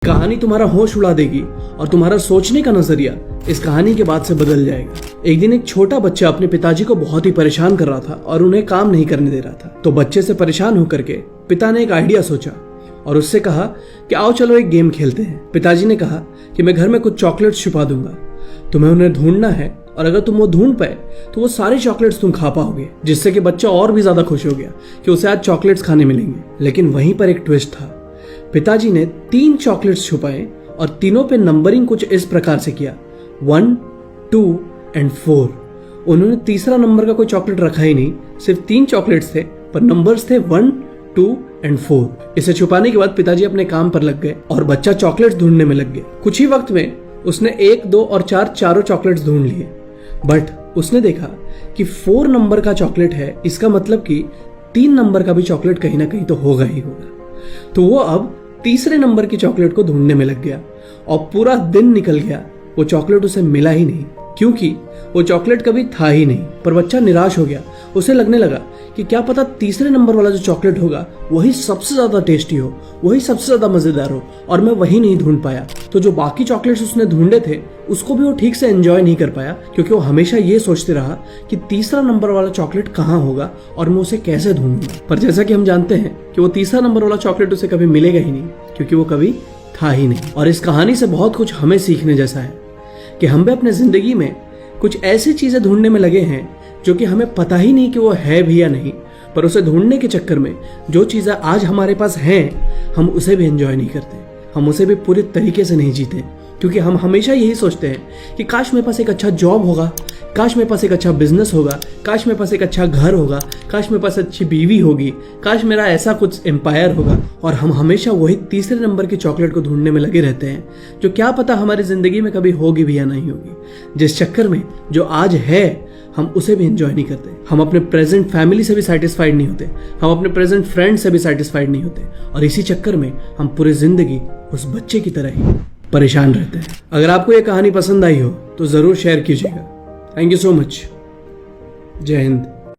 कहानी तुम्हारा होश उड़ा देगी और तुम्हारा सोचने का नजरिया इस कहानी के बाद से बदल जाएगा। एक दिन एक छोटा बच्चा अपने पिताजी को बहुत ही परेशान कर रहा था और उन्हें काम नहीं करने दे रहा था। तो बच्चे से परेशान होकर के पिता ने एक आइडिया सोचा और उससे कहा कि आओ चलो एक गेम खेलते हैं। पिताजी ने कहा कि मैं घर में कुछ चॉकलेट्स छुपा दूंगा, तुम्हें उन्हें ढूंढना है और अगर तुम वो ढूंढ पाए तो वो सारे चॉकलेट्स तुम खा पाओगे। जिससे कि बच्चा और भी ज्यादा खुश हो गया कि उसे आज चॉकलेट्स खाने मिलेंगे। लेकिन वहीं पर एक ट्विस्ट था। पिताजी ने 3 चॉकलेट्स छुपाए और तीनों पे नंबरिंग कुछ इस प्रकार से किया 1, 2 एंड 4। उन्होंने तीसरा नंबर का कोई चॉकलेट रखा ही नहीं, सिर्फ 3 चॉकलेट्स थे पर नंबर्स थे 1, 2 एंड 4। इसे छुपाने के बाद पिताजी अपने काम पर लग गए और बच्चा चॉकलेट्स ढूंढने में लग गया। कुछ ही वक्त में उसने 1, 2 और 4 चारों चॉकलेट्स ढूंढ लिए। बट उसने देखा कि 4 नंबर का चॉकलेट है, इसका मतलब कि 3 नंबर का भी चॉकलेट कहीं ना कहीं तो होगा ही होगा। तो वो अब तीसरे नंबर की चॉकलेट को ढूंढने में लग गया और पूरा दिन निकल गया, वो चॉकलेट उसे मिला ही नहीं क्योंकि वो चॉकलेट कभी था ही नहीं। पर बच्चा निराश हो गया। उसे लगने लगा कि क्या पता तीसरे नंबर वाला जो चॉकलेट होगा वही सबसे ज्यादा टेस्टी हो, वही सबसे ज्यादा मजेदार हो और मैं वही नहीं ढूंढ पाया। तो जो बाकी चॉकलेट्स उसने ढूंढे थे उसको भी वो ठीक से एंजॉय नहीं कर पाया क्योंकि वो हमेशा ये सोचते रहा कि तीसरा नंबर वाला चॉकलेट कहाँ होगा और मैं उसे कैसे ढूंढूंगा। पर जैसा कि हम जानते हैं कि वो तीसरा नंबर वाला चॉकलेट उसे कभी मिलेगा ही नहीं क्योंकि वो कभी था ही नहीं। और इस कहानी से बहुत कुछ हमें सीखने जैसा है कि हम भी अपने जिंदगी में कुछ ऐसी चीजें ढूंढने में लगे हैं जो कि हमें पता ही नहीं कि वो है भी या नहीं, पर उसे ढूंढने के चक्कर में जो चीजें आज हमारे पास हैं हम उसे भी एंजॉय नहीं करते, हम उसे भी पूरे तरीके से नहीं जीते क्योंकि हम हमेशा यही सोचते हैं कि काश मेरे पास एक अच्छा जॉब होगा, काश मेरे पास एक अच्छा बिजनेस होगा, काश मेरे पास एक अच्छा घर होगा, काश मेरे पास अच्छी बीवी होगी, काश मेरा ऐसा कुछ एम्पायर होगा। और हम हमेशा वही तीसरे नंबर की चॉकलेट को ढूंढने में लगे रहते हैं जो क्या पता हमारी जिंदगी में कभी होगी भी या नहीं होगी, जिस चक्कर में जो आज है हम उसे भी एंजॉय नहीं करते। हम अपने प्रेजेंट फैमिली से भी सेटिस्फाइड नहीं होते, हम अपने प्रेजेंट फ्रेंड से भी सेटिस्फाइड नहीं होते और इसी चक्कर में हम पूरी जिंदगी उस बच्चे की तरह ही परेशान रहते हैं। अगर आपको ये कहानी पसंद आई हो तो जरूर शेयर कीजिएगा। Thank you so much. जय हिंद।